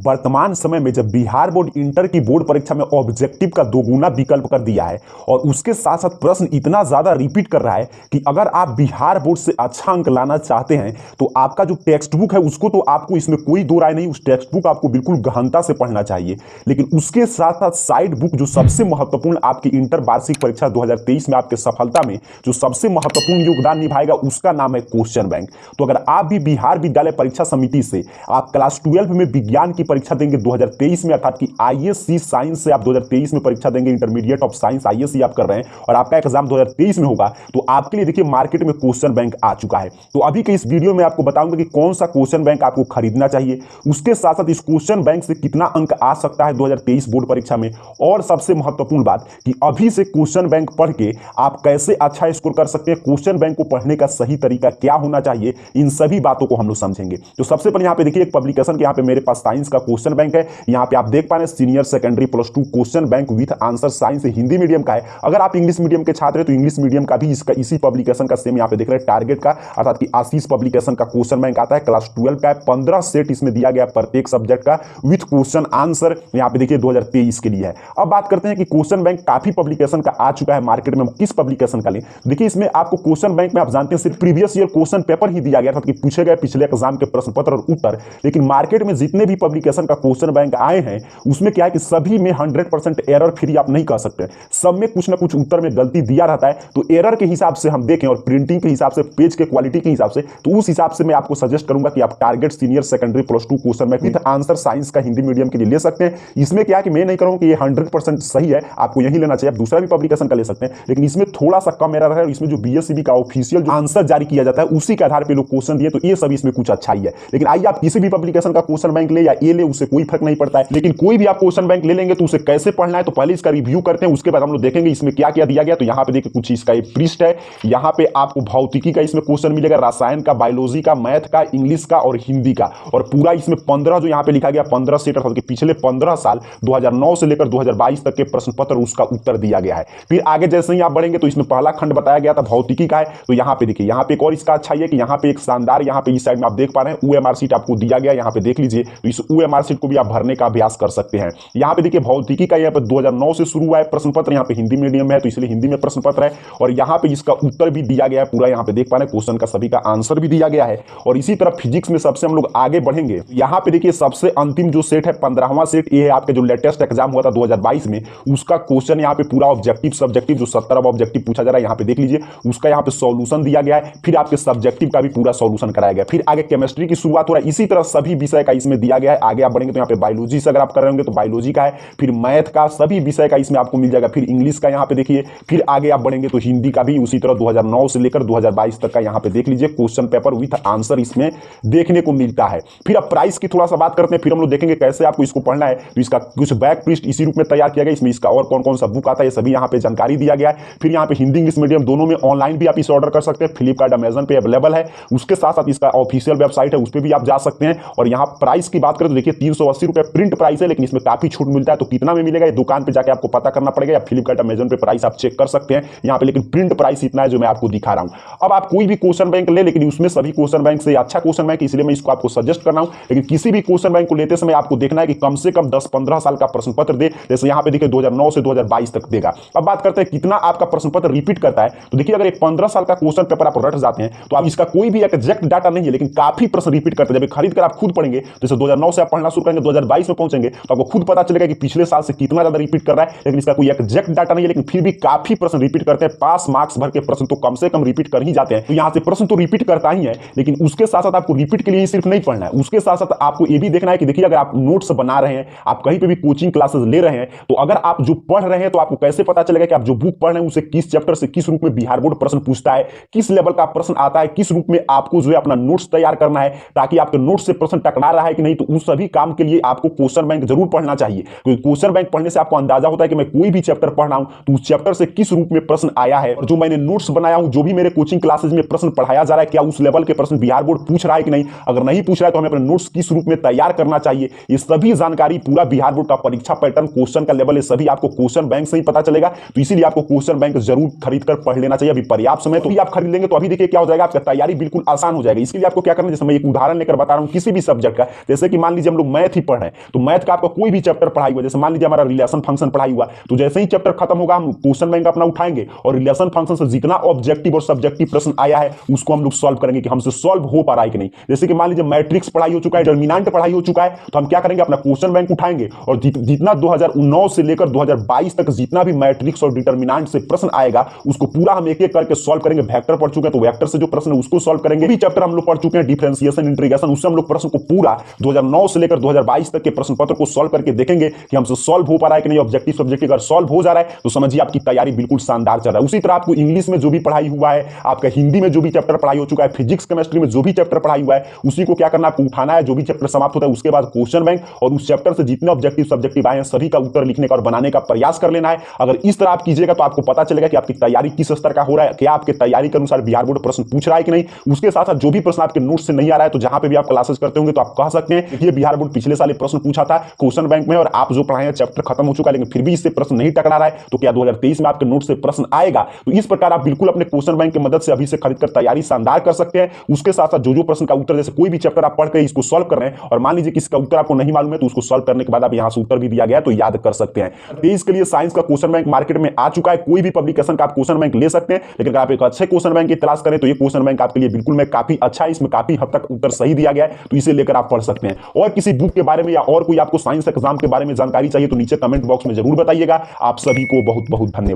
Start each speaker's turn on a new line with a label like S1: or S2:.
S1: वर्तमान समय में जब बिहार बोर्ड इंटर की बोर्ड परीक्षा में ऑब्जेक्टिव का दोगुना विकल्प कर दिया है और उसके साथ साथ प्रश्न इतना ज्यादा रिपीट कर रहा है कि अगर आप बिहार बोर्ड से अच्छा अंक लाना चाहते हैं तो आपका जो टेक्स्ट बुक है उसको तो आपको इसमें कोई दो राय नहीं, उस टेक्स्ट बुक आपको बिल्कुल गहनता से पढ़ना चाहिए। लेकिन उसके साथ साथ साइड बुक जो सबसे महत्वपूर्ण आपकी इंटर वार्षिक परीक्षा 2023 में आपके सफलता में जो सबसे महत्वपूर्ण योगदान निभाएगा उसका नाम है क्वेश्चन बैंक। तो अगर आप भी बिहार विद्यालय परीक्षा समिति से आप क्लास 12 में विज्ञान की परीक्षा देंगे 2023 में, अर्थात कि आईएससी साइंस से आप 2023 में परीक्षा देंगे, इंटरमीडिएट ऑफ साइंस आईएससी आप कर रहे हैं और आपका एग्जाम 2023 में होगा, तो आपके लिए देखिए मार्केट में क्वेश्चन बैंक आ चुका है। तो अभी के इस वीडियो में आपको बताऊंगा कि कौन सा क्वेश्चन बैंक आपको खरीदना चाहिए, उसके साथ साथ इस क्वेश्चन बैंक से कितना अंक आ सकता है 2023 बोर्ड परीक्षा में, और सबसे महत्वपूर्ण बात कि अभी से क्वेश्चन बैंक पढ़ के आप कैसे अच्छा स्कोर कर सकते हैं, क्वेश्चन बैंक को पढ़ने का सही तरीका क्या होना चाहिए, इन सभी बातों को हम लोग समझेंगे। तो सबसे पहले यहाँ पे देखिए एक पब्लिकेशन के यहाँ पे मेरे पास साइंस का क्वेश्चन बैंक है, यहाँ पे आप देख पा रहे हैं senior secondary plus 2 question bank with answer science Hindi medium का है। अगर आप इंग्लिश मीडियम के छात्र हैं तो इंग्लिश मीडियम का भी इसका इसी पब्लिकेशन का सेम यहाँ पे देख रहे हैं टारगेट का, अर्थात कि आशीष पब्लिकेशन का क्वेश्चन बैंक आता है, क्लास 12 का है, 15 सेट इसमें दिया गया प्रत्येक सब्जेक्ट का विथ क्वेश्चन आंसर, यहाँ पे देखिए 2023 के लिए है। अब बात करते हैं कि क्वेश्चन बैंक काफी पब्लिकेशन का आ चुका है मार्केट में, किस पब्लिकेशन का लें। देखिए इसमें आपको क्वेश्चन बैंक में आप जानते हैं सिर्फ प्रीवियस ईयर क्वेश्चन पेपर ही दिया गया था कि पूछे गए पिछले एग्जाम के प्रश्न पत्र और उत्तर, लेकिन मार्केट में जितने भी पब्लिकेशन का क्वेश्चन बैंक आए हैं उसमें क्या है कि सभी में 100% एरर फ्री आप नहीं कह सकते, सब में कुछ ना कुछ उत्तर में गलती दिया रहता है। तो एरर के हिसाब से हम देखें और प्रिंटिंग के हिसाब से, पेज के क्वालिटी के हिसाब से, तो उस हिसाब से मैं आपको सजेस्ट करूंगा कि आप target senior secondary plus 2 question bank with answer science का हिंदी मीडियम के लिए ले सकते हैं। इसमें क्या है कि मैं नहीं करूंगा कि ये 100% सही है, आपको यही लेना चाहिए, आप दूसरा भी पब्लिकेशन का ले सकते हैं, लेकिन इसमें थोड़ा सा कम एरर है और इसमें जो बीएससीबी का ऑफिशियल जो आंसर जारी किया जाता है उसी के आधार पर लोग क्वेश्चन दिए, तो ये सब इसमें कुछ अच्छा ही है। लेकिन आइए आप किसी भी पब्लिकेशन का क्वेश्चन बैंक ले या ये ले, उससे कोई फर्क नहीं पड़ता है, लेकिन कोई भी आप क्वेश्चन बैंक ले लेंगे तो उसे कैसे पढ़ना है तो पहले इसका रिव्यू करते हैं, उसके बाद हम लोग देखेंगे इसमें क्या क्या दिया गया। तो यहाँ पे देखिए कुछ इसका एक पृष्ठ है, यहाँ पे आपको भौतिकी का इसमें क्वेश्चन मिलेगा, रसायन का, बायोलॉजी का, मैथ का, इंग्लिश का और हिंदी का, और पूरा इसमें 15 जो यहाँ पे लिखा गया 15 सेट अर्थात कि पिछले 15 साल 2009 से लेकर 2022 तक के प्रश्न पत्र उसका उत्तर दिया गया है। फिर आगे जैसे ही आप बढ़ेंगे तो इसमें पहला खंड बताया गया था भौतिकी का है, तो यहाँ पे देखिए यहाँ पे एक और इसका अच्छा है कि यहाँ पे एक शानदार, यहाँ पे इस साइड में आप देख पा रहे हैं ओएमआर शीट आपको दिया गया, यहाँ पे देख लीजिए, तो इस ओएमआर शीट को भी आप भरने का अभ्यास कर सकते हैं। यहाँ पे देखिए भौतिकी का यहाँ पे 2009 से शुरू हुआ है प्रश्न पत्र, यहाँ पे हिंदी मीडियम में है तो इसलिए हिंदी में प्रश्न पत्र है, और यहाँ पे इसका उत्तर भी दिया गया है पूरा, यहाँ पे देख पा रहे हैं क्वेश्चन का सभी का आंसर भी दिया गया है। और इसी तरह फिजिक्स में सबसे हम लोग आगे बढ़ेंगे, यहाँ पे देखिए सबसे अंतिम जो सेट है 15वां सेट, ये है आपके जो लेटेस्ट एग्जाम हुआ था 2022 में, उसका क्वेश्चन यहाँ पे पूरा ऑब्जेक्टिव सब्जेक्टिव जो 17 ऑब्जेक्टिव पूछा जा रहा है, यहाँ पे देख लीजिए उसका यहाँ पे सॉल्यूशन दिया गया है, फिर आपके सब्जेक्टिव का भी पूरा सॉल्यूशन कराया गया, फिर आगे केमिस्ट्री की शुरुआत हो रहा है, इसी तरह सभी विषय का इसमें दिया गया है। आगे आप बढ़ेंगे तो यहाँ पे बायोलॉजी से अगर आप कर रहे होंगे तो बायोलॉजी का है, फिर मैथ का, सभी विषय का इसमें आपको मिल जाएगा, फिर इंग्लिश का यहाँ पे देखिए, फिर आगे आप बढ़ेंगे तो हिंदी का भी उसी तरह 2009 से लेकर 2022 तक का यहाँ पे देख लीजिए क्वेश्चन पेपर विथ आंसर इसमें देखने को मिलता है। फिर अब प्राइस की थोड़ा सा बात करते हैं, फिर हम लोग देखेंगे कैसे आपको इसको पढ़ना है। तो इसका कुछ बैक पृष्ठ इसी रूप में तैयार किया गया, इसमें इसका और कौन कौन सा बुक आता है ये सभी यहाँ पे जानकारी दिया गया है। फिर यहाँ पे हिंदी इंग्लिश मीडियम दोनों में ऑनलाइन भी आप इसे ऑर्डर कर सकते हैं, फ्लिपकार्ट अमेजन पे अवेलेबल है, उसके साथ साथ इसका ऑफिशियल वेबसाइट है उस पर भी आप जा सकते हैं। और यहाँ प्राइस की बात करें तो देखिए 380 रुपए प्रिंट प्राइस है, लेकिन इसमें काफी छूट मिलता है, तो कितना में मिलेगा ये दुकान पे जाके आपको पता करना पड़ेगा, या फ्लिपकार्ट अमेजन पे प्राइस आप चेक कर सकते हैं यहाँ पे, लेकिन प्रिंट प्राइस इतना है जो मैं आपको दिखा रहा हूँ। अब आप कोई भी क्वेश्चन बैंक ले, लेकिन उसमें सभी क्वेश्चन बैंक से अच्छा क्वेश्चन बैंक इसलिए मैं इसको आपको सजेस्ट कर रहा हूँ, लेकिन किसी भी क्वेश्चन बैंक को लेते समय आपको देखना है कि कम से कम 10-15 साल का प्रश्न पत्र दे, जैसे यहाँ पे देखिए 2009 से 2022 तक देगा। अब बात करते हैं कितना आपका प्रश्न पत्र रिपीट करता है, तो देखिए अगर एक 15 साल का क्वेश्चन पेपर आप रट जाते हैं तो आप इसका कोई भी एग्जैक्ट डाटा नहीं है, लेकिन काफी प्रश्न रिपीट करते हैं। जब खरीद कर आप खुद पढ़ेंगे, जैसे 2009 से आप पढ़ना शुरू करेंगे 2022 में पहुंचेंगे तो आपको खुद पता चलेगा कि पिछले साल से कितना ज्यादा रिपीट कर रहा है, लेकिन इसका कोई एग्जैक्ट डाटा नहीं है, लेकिन फिर भी काफी प्रश्न रिपीट करते हैं। पास मार्क्स भर के प्रश्न तो कम से कम रिपीट कर ही जाते हैं, तो यहां से प्रश्न तो रिपीट करता ही है, लेकिन उसके साथ साथ आपको रिपीट के लिए सिर्फ नहीं पढ़ना है, उसके साथ साथ आपको यह भी देखना है कि देखिए अगर आप नोट्स बना रहे हैं, आप कहीं पे भी कोचिंग क्लासेस ले रहे हैं, तो अगर आप जो पढ़ रहे हैं तो आपको कैसे पता चलेगा कि आप जो बुक पढ़ रहे हैं उसे किस चैप्टर से किस रूप में बिहार बोर्ड प्रश्न पूछता है, किस लेवल का प्रश्न आता है, किस रूप में आपको जो है अपना नोट्स तैयार करना है, ताकि आपके नोट्स से प्रश्न टकरा रहा है कि नहीं। तो उन सभी काम के लिए आपको क्वेश्चन बैंक जरूर पढ़ना चाहिए, क्योंकि क्वेश्चन बैंक पढ़ने से आपको अंदाजा होता है कि मैं कोई भी चैप्टर पढ़ रहा हूं तो उस चैप्टर से किस रूप में प्रश्न आया है, और जो मैंने नोट्स बनाया हूं, जो भी मेरे कोचिंग क्लासेस में प्रश्न पढ़ाया जा रहा है, क्या उस लेवल के प्रश्न बिहार बोर्ड पूछ रहा है कि नहीं। अगर नहीं पूछ रहा है तो हमें अपने नोट्स किस रूप में तैयार करना चाहिए, ये सभी जानकारी, पूरा बिहार बोर्ड का परीक्षा पैटर्न, क्वेश्चन का लेवल, ये सभी आपको क्वेश्चन बैंक से ही पता चलेगा। तो इसीलिए आपको क्वेश्चन बैंक जरूर खरीद कर पढ़ लेना चाहिए। अभी पर्याप्त समय तो भी आप खरीद लेंगे तो अभी देखिए क्या हो जाएगा, आपका तैयारी बिल्कुल आसान हो जाएगा। इसके लिए आपको क्या करना है, जैसे मैं एक उदाहरण लेकर बता रहा हूं किसी भी सब्जेक्ट का, जैसे कि मान लीजिए हम लोग मैथ ही पढ़ रहे हैं, तो मैथ का आपका कोई भी चैप्टर पढ़ाई हुआ, जैसे मान लीजिए हमारा रिलेशन फंक्शन पढ़ाई हुआ, तो जैसे ही चैप्टर खत्म होगा हम क्वेश्चन बैंक अपना उठाएंगे और रिलेशन फंक्शन से जितना ऑब्जेक्टिव और सब्जेक्टिव प्रश्न आया है उसको हम लोग सॉल्व करेंगे कि हमसे सॉल्व हो पा रहा है कि नहीं। जैसे कि मान लीजिए मैट्रिक्स पढ़ाई हो चुका है, डिटरमिनेंट पढ़ाई हो चुका है, तो हम क्या करेंगे, अपना क्वेश्चन बैंक उठाएंगे और जितना 2009 से लेकर 2022 तक जितना भी मैट्रिक्स और डिटरमिनेंट से प्रश्न आएगा उसको पूरा हम एक एक करके सॉल्व करेंगे। वेक्टर पढ़ चुके हैं तो वेक्टर से जो प्रश्न है उसको सॉल्व करेंगे। भी चैप्टर हम लोग पढ़ चुके हैं डिफरेंशिएशन इंटीग्रेशन, उससे हम लोग प्रश्न को पूरा 2009 से लेकर 2022 तक के प्रश्न पत्र को सॉल्व करके देखेंगे कि हमसे सॉल्व हो पा रहा है कि नहीं। ऑब्जेक्टिव सब्जेक्टिव अगर सॉल्व हो जा रहा है तो समझिए आपकी तैयारी बिल्कुल शानदार चल रहा है। उसी तरह आपको इंग्लिश में जो भी पढ़ाई हुआ है, आपका हिंदी में जो भी चैप्टर पढ़ाई हो चुका है, फिजिक्स केमिस्ट्री में जो भी चैप्टर पढ़ाई हुआ है, उसी को क्या करना, आपको उठाना है। जो भी चैप्टर समाप्त होता है उसके बाद क्वेश्चन बैंक और उस चैप्टर से जितने ऑब्जेक्टिव सब्जेक्टिव आए हैं सभी का उत्तर लिखने का और बनाने का प्रयास कर लेना है। अगर इस तरह आप कीजिएगा तो आपको पता चलेगा कि आपकी तैयारी किस स्तर का हो रहा है, क्या आपके तैयारी के अनुसार बिहार बोर्ड प्रश्न पूछ रहा है कि नहीं। उसके साथ साथ जो भी प्रश्न आपके नोट से नहीं आ रहा है तो जहां पे भी आप क्लासेस करते होंगे तो आप कह सकते हैं कि ये बिहार बोर्ड पिछले साल प्रश्न पूछा था क्वेश्चन बैंक में और आप जो पढ़ाए हैं चैप्टर खत्म हो चुका है लेकिन फिर भी इससे प्रश्न नहीं टकरा रहा है, तो क्या 2023 में आपके नोट से प्रश्न आएगा। तो इस प्रकार आप बिल्कुल अपने क्वेश्चन बैंक की मदद से अभी से खरीद कर तैयारी शानदार कर सकते हैं। उसके साथ साथ जो प्रश्न का उत्तर, जैसे कोई भी चैप्टर आप पढ़ के इसको सॉल्व कर रहे हैं और मान लीजिए किसका उत्तर आपको नहीं मालूम है तो उसको सॉल्व करने के बाद आप यहां से उत्तर भी दिया गया तो याद कर सकते हैं। 23 के लिए साइंस का क्वेश्चन बैंक मार्केट में आ चुका है, कोई भी पब्लिकेशन का आप क्वेश्चन बैंक ले सकते हैं, लेकिन अगर आप एक अच्छे क्वेश्चन बैंक की तलाश करें तो ये क्वेश्चन बैंक आपके लिए बिल्कुल में काफी अच्छा है, इसमें काफी हद तक उत्तर सही दिया गया है, तो इसे लेकर आप पढ़ सकते हैं। और किसी बुक के बारे में या और कोई आपको साइंस एग्जाम के बारे में जानकारी चाहिए तो नीचे कमेंट बॉक्स में जरूर बताइएगा। आप सभी को बहुत बहुत धन्यवाद।